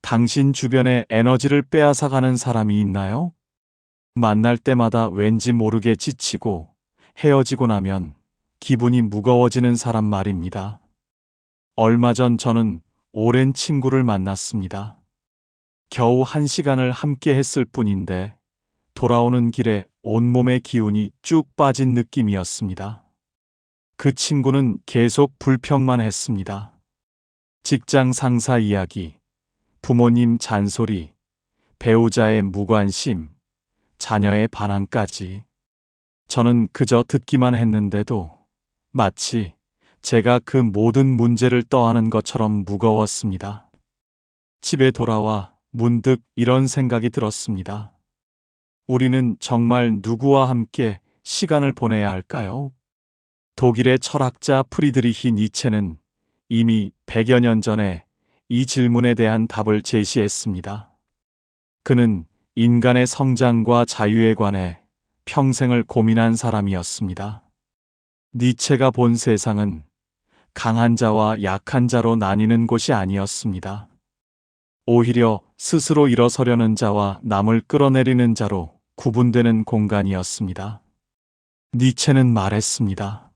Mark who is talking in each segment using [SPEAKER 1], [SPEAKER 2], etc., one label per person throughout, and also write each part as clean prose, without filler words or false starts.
[SPEAKER 1] 당신 주변에 에너지를 빼앗아가는 사람이 있나요? 만날 때마다 왠지 모르게 지치고 헤어지고 나면 기분이 무거워지는 사람 말입니다. 얼마 전 저는 오랜 친구를 만났습니다. 겨우 1시간을 함께 했을 뿐인데 돌아오는 길에 온몸의 기운이 쭉 빠진 느낌이었습니다. 그 친구는 계속 불평만 했습니다. 직장 상사 이야기, 부모님 잔소리, 배우자의 무관심, 자녀의 반항까지. 저는 그저 듣기만 했는데도 마치 제가 그 모든 문제를 떠안은 것처럼 무거웠습니다. 집에 돌아와 문득 이런 생각이 들었습니다. 우리는 정말 누구와 함께 시간을 보내야 할까요? 독일의 철학자 프리드리히 니체는 이미 100여 년 전에 이 질문에 대한 답을 제시했습니다. 그는 인간의 성장과 자유에 관해 평생을 고민한 사람이었습니다. 니체가 본 세상은 강한 자와 약한 자로 나뉘는 곳이 아니었습니다. 오히려 스스로 일어서려는 자와 남을 끌어내리는 자로 구분되는 공간이었습니다. 니체는 말했습니다.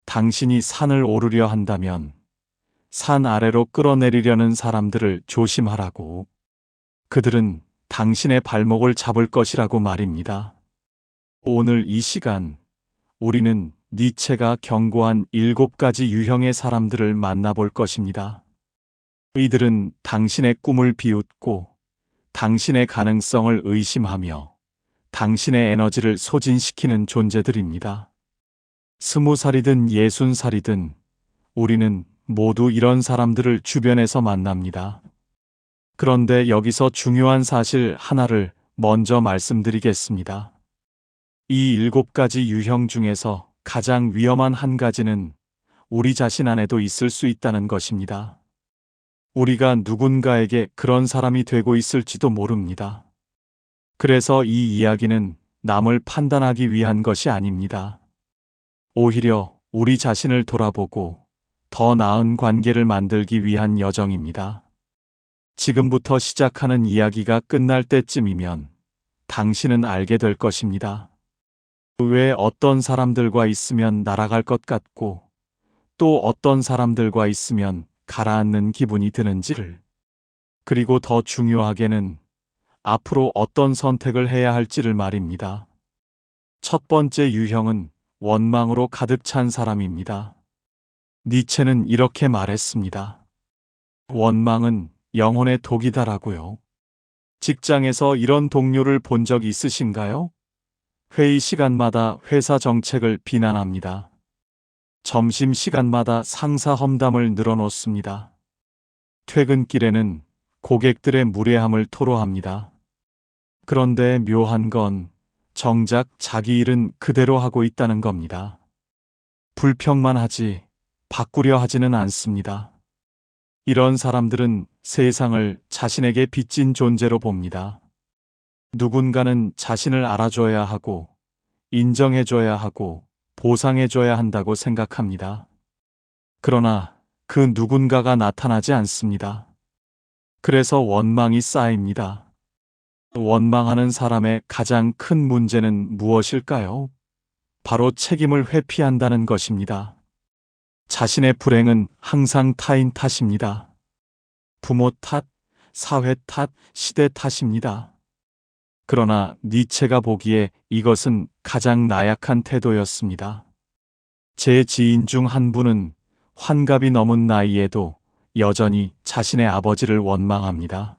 [SPEAKER 1] 당신이 산을 오르려 한다면 산 아래로 끌어내리려는 사람들을 조심하라고. 그들은 당신의 발목을 잡을 것이라고 말입니다. 오늘 이 시간 우리는 니체가 경고한 7가지 유형의 사람들을 만나볼 것입니다. 이들은 당신의 꿈을 비웃고 당신의 가능성을 의심하며 당신의 에너지를 소진시키는 존재들입니다. 20살이든 60살이든 우리는 모두 이런 사람들을 주변에서 만납니다. 그런데 여기서 중요한 사실 하나를 먼저 말씀드리겠습니다. 이 7가지 유형 중에서 가장 위험한 한 가지는 우리 자신 안에도 있을 수 있다는 것입니다. 우리가 누군가에게 그런 사람이 되고 있을지도 모릅니다. 그래서 이 이야기는 남을 판단하기 위한 것이 아닙니다. 오히려 우리 자신을 돌아보고 더 나은 관계를 만들기 위한 여정입니다. 지금부터 시작하는 이야기가 끝날 때쯤이면 당신은 알게 될 것입니다. 왜 어떤 사람들과 있으면 날아갈 것 같고 또 어떤 사람들과 있으면 가라앉는 기분이 드는지를. 그리고 더 중요하게는 앞으로 어떤 선택을 해야 할지를 말입니다. 첫 번째 유형은 원망으로 가득 찬 사람입니다. 니체는 이렇게 말했습니다. 원망은 영혼의 독이다라고요. 직장에서 이런 동료를 본 적 있으신가요? 회의 시간마다 회사 정책을 비난합니다. 점심 시간마다 상사 험담을 늘어놓습니다. 퇴근길에는 고객들의 무례함을 토로합니다. 그런데 묘한 건 정작 자기 일은 그대로 하고 있다는 겁니다. 불평만 하지 바꾸려 하지는 않습니다. 이런 사람들은 세상을 자신에게 빚진 존재로 봅니다. 누군가는 자신을 알아줘야 하고 인정해줘야 하고 보상해줘야 한다고 생각합니다. 그러나 그 누군가가 나타나지 않습니다. 그래서 원망이 쌓입니다. 원망하는 사람의 가장 큰 문제는 무엇일까요? 바로 책임을 회피한다는 것입니다. 자신의 불행은 항상 타인 탓입니다. 부모 탓, 사회 탓, 시대 탓입니다. 그러나 니체가 보기에 이것은 가장 나약한 태도였습니다. 제 지인 중 한 분은 환갑이 넘은 나이에도 여전히 자신의 아버지를 원망합니다.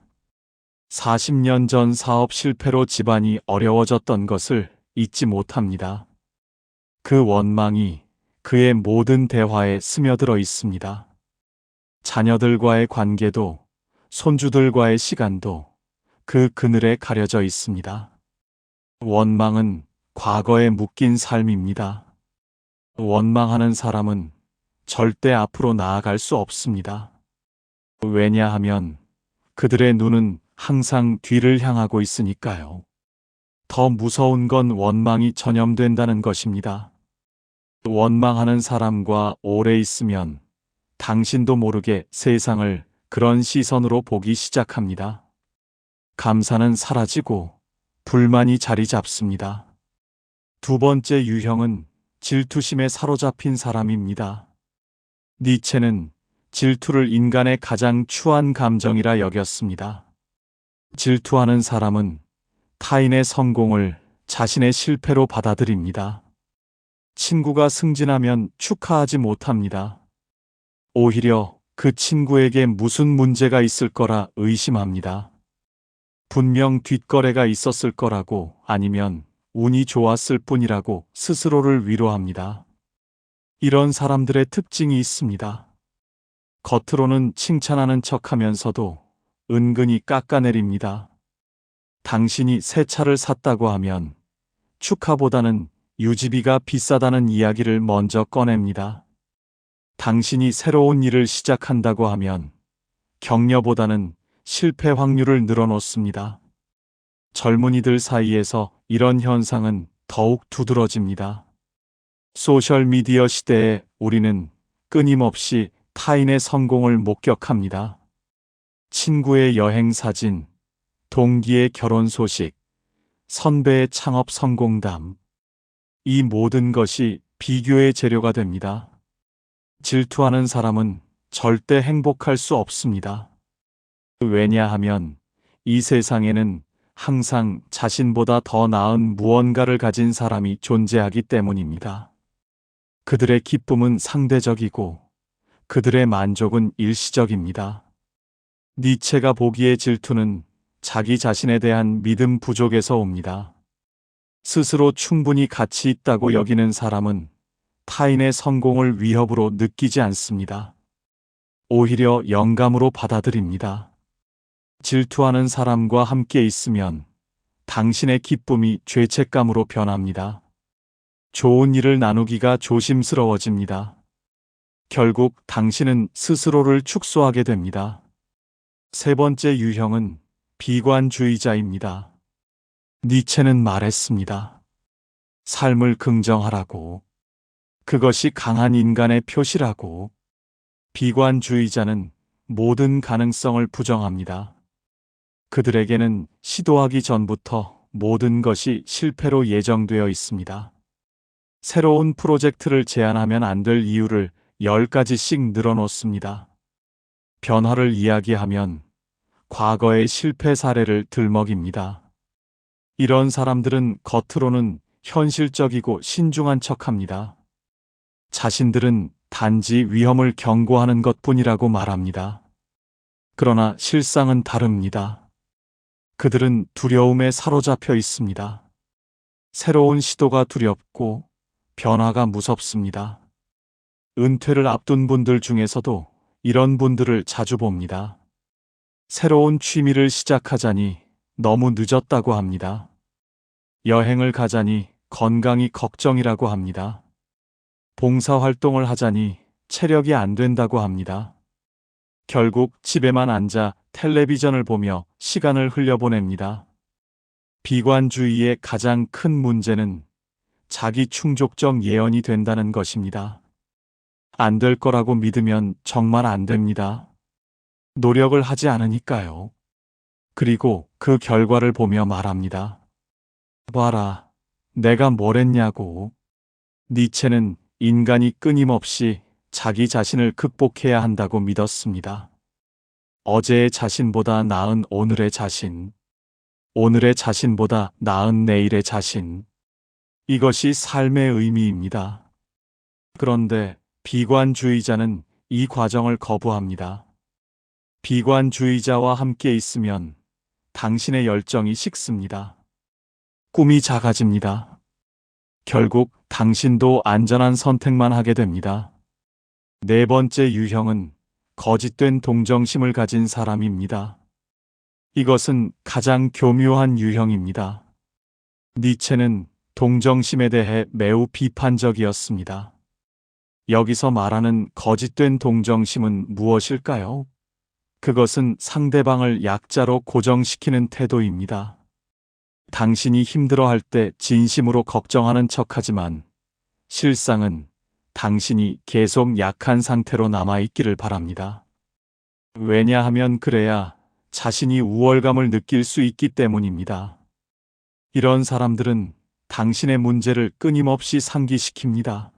[SPEAKER 1] 40년 전 사업 실패로 집안이 어려워졌던 것을 잊지 못합니다. 그 원망이 그의 모든 대화에 스며들어 있습니다. 자녀들과의 관계도 손주들과의 시간도 그 그늘에 가려져 있습니다. 원망은 과거에 묶인 삶입니다. 원망하는 사람은 절대 앞으로 나아갈 수 없습니다. 왜냐하면 그들의 눈은 항상 뒤를 향하고 있으니까요. 더 무서운 건 원망이 전염된다는 것입니다. 원망하는 사람과 오래 있으면 당신도 모르게 세상을 그런 시선으로 보기 시작합니다. 감사는 사라지고 불만이 자리 잡습니다. 두 번째 유형은 질투심에 사로잡힌 사람입니다. 니체는 질투를 인간의 가장 추한 감정이라 여겼습니다. 질투하는 사람은 타인의 성공을 자신의 실패로 받아들입니다. 친구가 승진하면 축하하지 못합니다. 오히려 그 친구에게 무슨 문제가 있을 거라 의심합니다. 분명 뒷거래가 있었을 거라고, 아니면 운이 좋았을 뿐이라고 스스로를 위로합니다. 이런 사람들의 특징이 있습니다. 겉으로는 칭찬하는 척하면서도 은근히 깎아내립니다. 당신이 새 차를 샀다고 하면 축하보다는 유지비가 비싸다는 이야기를 먼저 꺼냅니다. 당신이 새로운 일을 시작한다고 하면 격려보다는 실패 확률을 늘어놓습니다. 젊은이들 사이에서 이런 현상은 더욱 두드러집니다. 소셜미디어 시대에 우리는 끊임없이 타인의 성공을 목격합니다. 친구의 여행 사진, 동기의 결혼 소식, 선배의 창업 성공담. 이 모든 것이 비교의 재료가 됩니다. 질투하는 사람은 절대 행복할 수 없습니다. 왜냐하면 이 세상에는 항상 자신보다 더 나은 무언가를 가진 사람이 존재하기 때문입니다. 그들의 기쁨은 상대적이고 그들의 만족은 일시적입니다. 니체가 보기에 질투는 자기 자신에 대한 믿음 부족에서 옵니다. 스스로 충분히 가치 있다고 여기는 사람은 타인의 성공을 위협으로 느끼지 않습니다. 오히려 영감으로 받아들입니다. 질투하는 사람과 함께 있으면 당신의 기쁨이 죄책감으로 변합니다. 좋은 일을 나누기가 조심스러워집니다. 결국 당신은 스스로를 축소하게 됩니다. 세 번째 유형은 비관주의자입니다. 니체는 말했습니다. 삶을 긍정하라고. 그것이 강한 인간의 표시라고. 비관주의자는 모든 가능성을 부정합니다. 그들에게는 시도하기 전부터 모든 것이 실패로 예정되어 있습니다. 새로운 프로젝트를 제안하면 안 될 이유를 10가지씩 늘어놓습니다. 변화를 이야기하면 과거의 실패 사례를 들먹입니다. 이런 사람들은 겉으로는 현실적이고 신중한 척합니다. 자신들은 단지 위험을 경고하는 것뿐이라고 말합니다. 그러나 실상은 다릅니다. 그들은 두려움에 사로잡혀 있습니다. 새로운 시도가 두렵고 변화가 무섭습니다. 은퇴를 앞둔 분들 중에서도 이런 분들을 자주 봅니다. 새로운 취미를 시작하자니 너무 늦었다고 합니다. 여행을 가자니 건강이 걱정이라고 합니다. 봉사활동을 하자니 체력이 안 된다고 합니다. 결국 집에만 앉아 텔레비전을 보며 시간을 흘려보냅니다. 비관주의의 가장 큰 문제는 자기 충족적 예언이 된다는 것입니다. 안 될 거라고 믿으면 정말 안 됩니다. 노력을 하지 않으니까요. 그리고 그 결과를 보며 말합니다. 봐라, 내가 뭘 했냐고. 니체는 인간이 끊임없이 자기 자신을 극복해야 한다고 믿었습니다. 어제의 자신보다 나은 오늘의 자신, 오늘의 자신보다 나은 내일의 자신. 이것이 삶의 의미입니다. 그런데 비관주의자는 이 과정을 거부합니다. 비관주의자와 함께 있으면 당신의 열정이 식습니다. 꿈이 작아집니다. 결국 당신도 안전한 선택만 하게 됩니다. 네 번째 유형은 거짓된 동정심을 가진 사람입니다. 이것은 가장 교묘한 유형입니다. 니체는 동정심에 대해 매우 비판적이었습니다. 여기서 말하는 거짓된 동정심은 무엇일까요? 그것은 상대방을 약자로 고정시키는 태도입니다. 당신이 힘들어할 때 진심으로 걱정하는 척하지만 실상은 당신이 계속 약한 상태로 남아있기를 바랍니다. 왜냐하면 그래야 자신이 우월감을 느낄 수 있기 때문입니다. 이런 사람들은 당신의 문제를 끊임없이 상기시킵니다.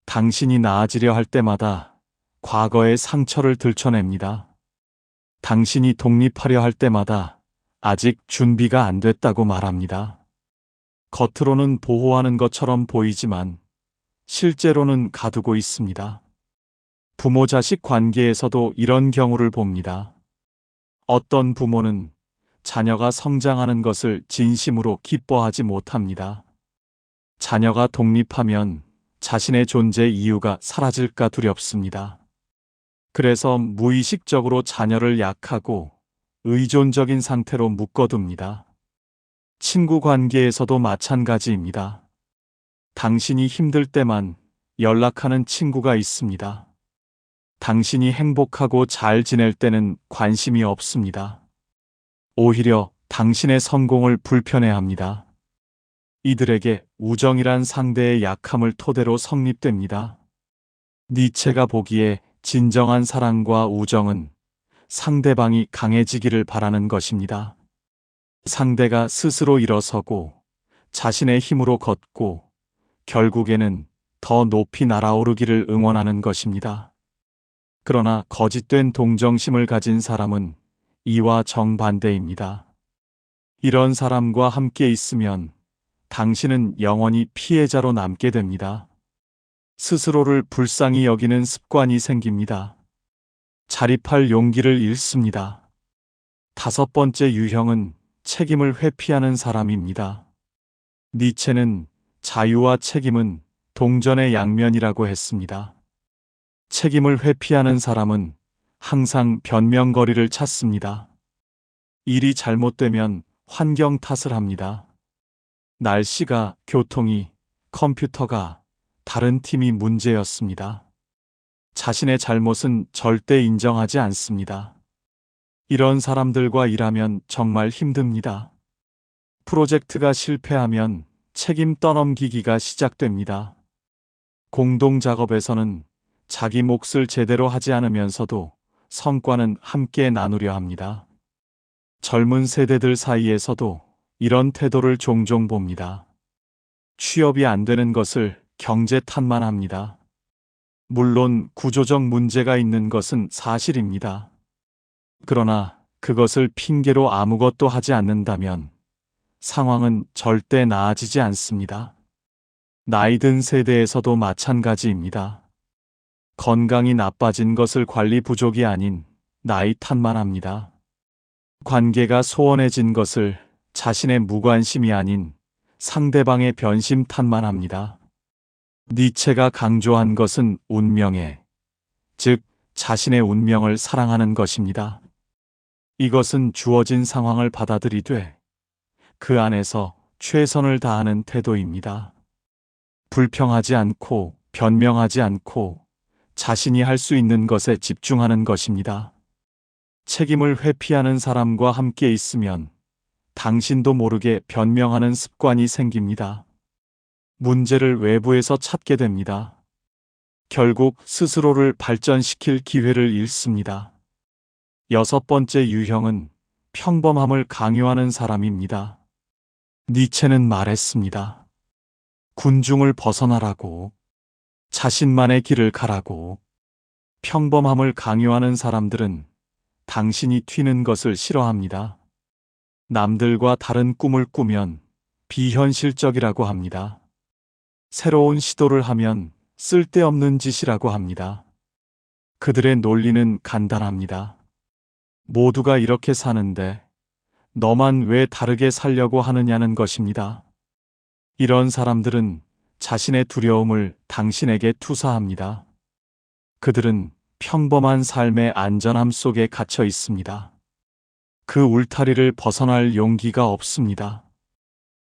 [SPEAKER 1] 당신이 나아지려 할 때마다 과거의 상처를 들춰냅니다. 당신이 독립하려 할 때마다 아직 준비가 안 됐다고 말합니다. 겉으로는 보호하는 것처럼 보이지만 실제로는 가두고 있습니다. 부모 자식 관계에서도 이런 경우를 봅니다. 어떤 부모는 자녀가 성장하는 것을 진심으로 기뻐하지 못합니다. 자녀가 독립하면 자신의 존재 이유가 사라질까 두렵습니다. 그래서 무의식적으로 자녀를 약하고 의존적인 상태로 묶어둡니다. 친구 관계에서도 마찬가지입니다. 당신이 힘들 때만 연락하는 친구가 있습니다. 당신이 행복하고 잘 지낼 때는 관심이 없습니다. 오히려 당신의 성공을 불편해합니다. 이들에게 우정이란 상대의 약함을 토대로 성립됩니다. 니체가 보기에 진정한 사랑과 우정은 상대방이 강해지기를 바라는 것입니다. 상대가 스스로 일어서고 자신의 힘으로 걷고 결국에는 더 높이 날아오르기를 응원하는 것입니다. 그러나 거짓된 동정심을 가진 사람은 이와 정반대입니다. 이런 사람과 함께 있으면 당신은 영원히 피해자로 남게 됩니다. 스스로를 불쌍히 여기는 습관이 생깁니다. 자립할 용기를 잃습니다. 5번째 유형은 책임을 회피하는 사람입니다. 니체는 자유와 책임은 동전의 양면이라고 했습니다. 책임을 회피하는 사람은 항상 변명거리를 찾습니다. 일이 잘못되면 환경 탓을 합니다. 날씨가, 교통이, 컴퓨터가, 다른 팀이 문제였습니다. 자신의 잘못은 절대 인정하지 않습니다. 이런 사람들과 일하면 정말 힘듭니다. 프로젝트가 실패하면 책임 떠넘기기가 시작됩니다. 공동 작업에서는 자기 몫을 제대로 하지 않으면서도 성과는 함께 나누려 합니다. 젊은 세대들 사이에서도 이런 태도를 종종 봅니다. 취업이 안 되는 것을 경제 탓만 합니다. 물론 구조적 문제가 있는 것은 사실입니다. 그러나 그것을 핑계로 아무것도 하지 않는다면 상황은 절대 나아지지 않습니다. 나이 든 세대에서도 마찬가지입니다. 건강이 나빠진 것을 관리 부족이 아닌 나이 탓만 합니다. 관계가 소원해진 것을 자신의 무관심이 아닌 상대방의 변심 탓만 합니다. 니체가 강조한 것은 운명에, 즉 자신의 운명을 사랑하는 것입니다. 이것은 주어진 상황을 받아들이되 그 안에서 최선을 다하는 태도입니다. 불평하지 않고 변명하지 않고 자신이 할 수 있는 것에 집중하는 것입니다. 책임을 회피하는 사람과 함께 있으면 당신도 모르게 변명하는 습관이 생깁니다. 문제를 외부에서 찾게 됩니다. 결국 스스로를 발전시킬 기회를 잃습니다. 6번째 유형은 평범함을 강요하는 사람입니다. 니체는 말했습니다. 군중을 벗어나라고, 자신만의 길을 가라고. 평범함을 강요하는 사람들은 당신이 튀는 것을 싫어합니다. 남들과 다른 꿈을 꾸면 비현실적이라고 합니다. 새로운 시도를 하면 쓸데없는 짓이라고 합니다. 그들의 논리는 간단합니다. 모두가 이렇게 사는데 너만 왜 다르게 살려고 하느냐는 것입니다. 이런 사람들은 자신의 두려움을 당신에게 투사합니다. 그들은 평범한 삶의 안전함 속에 갇혀 있습니다. 그 울타리를 벗어날 용기가 없습니다.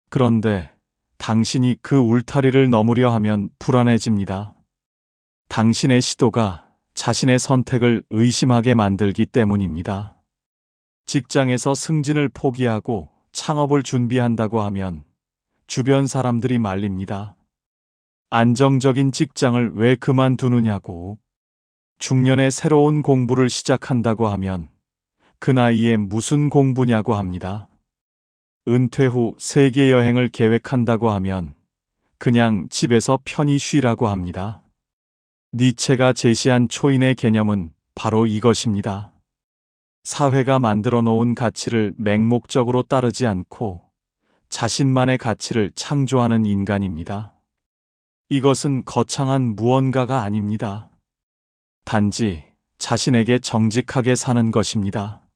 [SPEAKER 1] 그런데 당신이 그 울타리를 넘으려 하면 불안해집니다. 당신의 시도가 자신의 선택을 의심하게 만들기 때문입니다. 직장에서 승진을 포기하고 창업을 준비한다고 하면 주변 사람들이 말립니다. 안정적인 직장을 왜 그만두느냐고. 중년에 새로운 공부를 시작한다고 하면 그 나이에 무슨 공부냐고 합니다. 은퇴 후 세계 여행을 계획한다고 하면 그냥 집에서 편히 쉬라고 합니다. 니체가 제시한 초인의 개념은 바로 이것입니다. 사회가 만들어 놓은 가치를 맹목적으로 따르지 않고 자신만의 가치를 창조하는 인간입니다. 이것은 거창한 무언가가 아닙니다. 단지 자신에게 정직하게 사는 것입니다.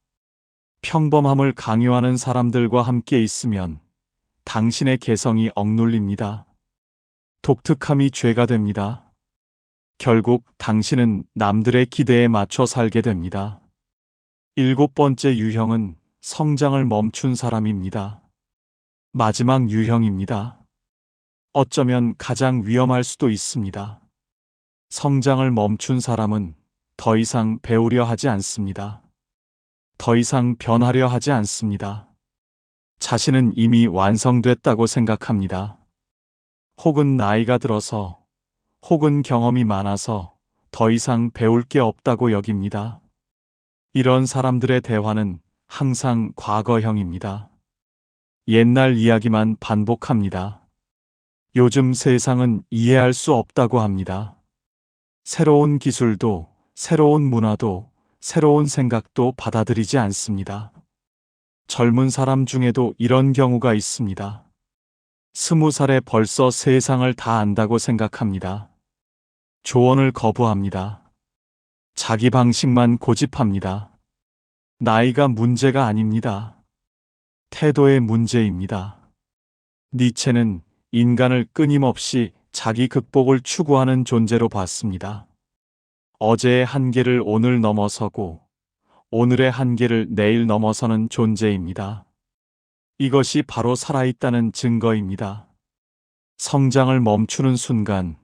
[SPEAKER 1] 평범함을 강요하는 사람들과 함께 있으면 당신의 개성이 억눌립니다. 독특함이 죄가 됩니다. 결국 당신은 남들의 기대에 맞춰 살게 됩니다. 7번째 유형은 성장을 멈춘 사람입니다. 마지막 유형입니다. 어쩌면 가장 위험할 수도 있습니다. 성장을 멈춘 사람은 더 이상 배우려 하지 않습니다. 더 이상 변하려 하지 않습니다. 자신은 이미 완성됐다고 생각합니다. 혹은 나이가 들어서, 혹은 경험이 많아서 더 이상 배울 게 없다고 여깁니다. 이런 사람들의 대화는 항상 과거형입니다. 옛날 이야기만 반복합니다. 요즘 세상은 이해할 수 없다고 합니다. 새로운 기술도, 새로운 문화도, 새로운 생각도 받아들이지 않습니다. 젊은 사람 중에도 이런 경우가 있습니다. 20살에 벌써 세상을 다 안다고 생각합니다. 조언을 거부합니다. 자기 방식만 고집합니다. 나이가 문제가 아닙니다. 태도의 문제입니다. 니체는 인간을 끊임없이 자기 극복을 추구하는 존재로 봤습니다. 어제의 한계를 오늘 넘어서고 오늘의 한계를 내일 넘어서는 존재입니다. 이것이 바로 살아있다는 증거입니다. 성장을 멈추는 순간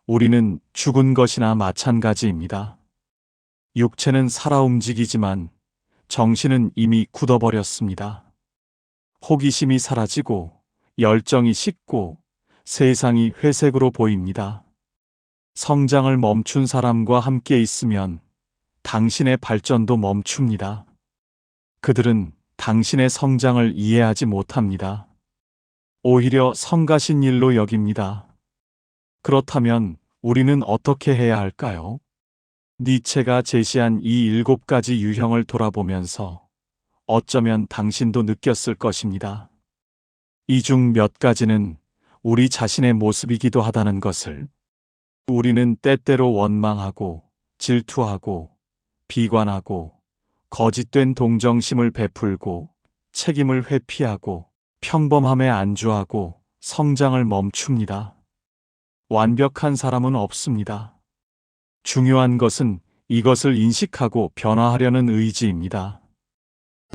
[SPEAKER 1] 우리는 죽은 것이나 마찬가지입니다. 육체는 살아 움직이지만 정신은 이미 굳어버렸습니다. 호기심이 사라지고 열정이 식고 세상이 회색으로 보입니다. 성장을 멈춘 사람과 함께 있으면 당신의 발전도 멈춥니다. 그들은 당신의 성장을 이해하지 못합니다. 오히려 성가신 일로 여깁니다. 그렇다면 우리는 어떻게 해야 할까요? 니체가 제시한 이 7가지 유형을 돌아보면서 어쩌면 당신도 느꼈을 것입니다. 이 중 몇 가지는 우리 자신의 모습이기도 하다는 것을. 우리는 때때로 원망하고 질투하고 비관하고 거짓된 동정심을 베풀고 책임을 회피하고 평범함에 안주하고 성장을 멈춥니다. 완벽한 사람은 없습니다. 중요한 것은 이것을 인식하고 변화하려는 의지입니다.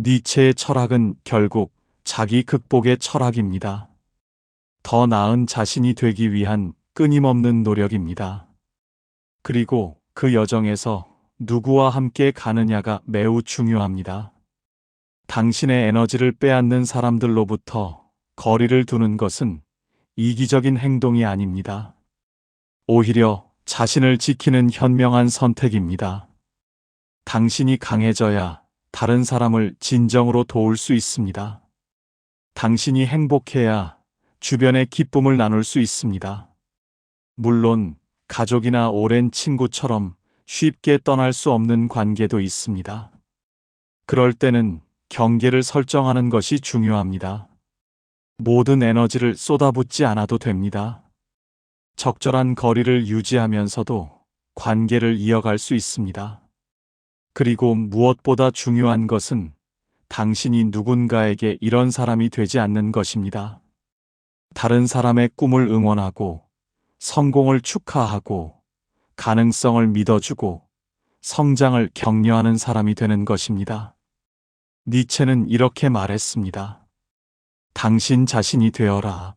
[SPEAKER 1] 니체의 철학은 결국 자기 극복의 철학입니다. 더 나은 자신이 되기 위한 끊임없는 노력입니다. 그리고 그 여정에서 누구와 함께 가느냐가 매우 중요합니다. 당신의 에너지를 빼앗는 사람들로부터 거리를 두는 것은 이기적인 행동이 아닙니다. 오히려 자신을 지키는 현명한 선택입니다. 당신이 강해져야 다른 사람을 진정으로 도울 수 있습니다. 당신이 행복해야 주변의 기쁨을 나눌 수 있습니다. 물론 가족이나 오랜 친구처럼 쉽게 떠날 수 없는 관계도 있습니다. 그럴 때는 경계를 설정하는 것이 중요합니다. 모든 에너지를 쏟아붓지 않아도 됩니다. 적절한 거리를 유지하면서도 관계를 이어갈 수 있습니다. 그리고 무엇보다 중요한 것은 당신이 누군가에게 이런 사람이 되지 않는 것입니다. 다른 사람의 꿈을 응원하고 성공을 축하하고 가능성을 믿어주고 성장을 격려하는 사람이 되는 것입니다. 니체는 이렇게 말했습니다. 당신 자신이 되어라.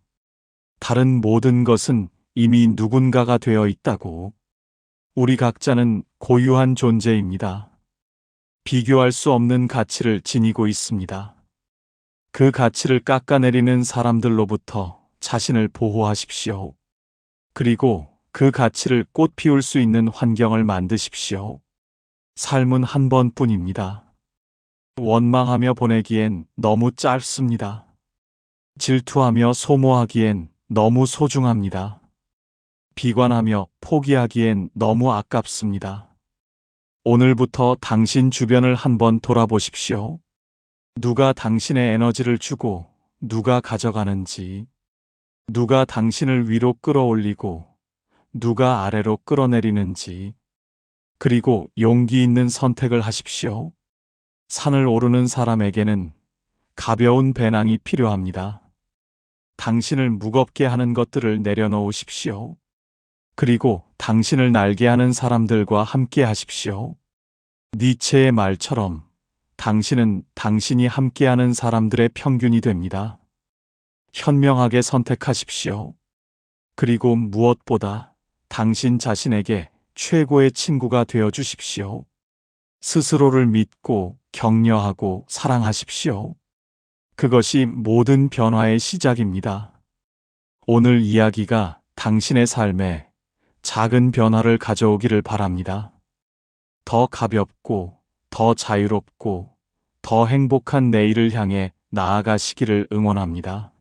[SPEAKER 1] 다른 모든 것은 이미 누군가가 되어 있다고. 우리 각자는 고유한 존재입니다. 비교할 수 없는 가치를 지니고 있습니다. 그 가치를 깎아내리는 사람들로부터 자신을 보호하십시오. 그리고 그 가치를 꽃 피울 수 있는 환경을 만드십시오. 삶은 한 번뿐입니다. 원망하며 보내기엔 너무 짧습니다. 질투하며 소모하기엔 너무 소중합니다. 비관하며 포기하기엔 너무 아깝습니다. 오늘부터 당신 주변을 한번 돌아보십시오. 누가 당신의 에너지를 주고 누가 가져가는지, 누가 당신을 위로 끌어올리고 누가 아래로 끌어내리는지, 그리고 용기 있는 선택을 하십시오. 산을 오르는 사람에게는 가벼운 배낭이 필요합니다. 당신을 무겁게 하는 것들을 내려놓으십시오. 그리고 당신을 날게 하는 사람들과 함께 하십시오. 니체의 말처럼 당신은 당신이 함께하는 사람들의 평균이 됩니다. 현명하게 선택하십시오. 그리고 무엇보다 당신 자신에게 최고의 친구가 되어 주십시오. 스스로를 믿고 격려하고 사랑하십시오. 그것이 모든 변화의 시작입니다. 오늘 이야기가 당신의 삶에 작은 변화를 가져오기를 바랍니다. 더 가볍고, 더 자유롭고, 더 행복한 내일을 향해 나아가시기를 응원합니다.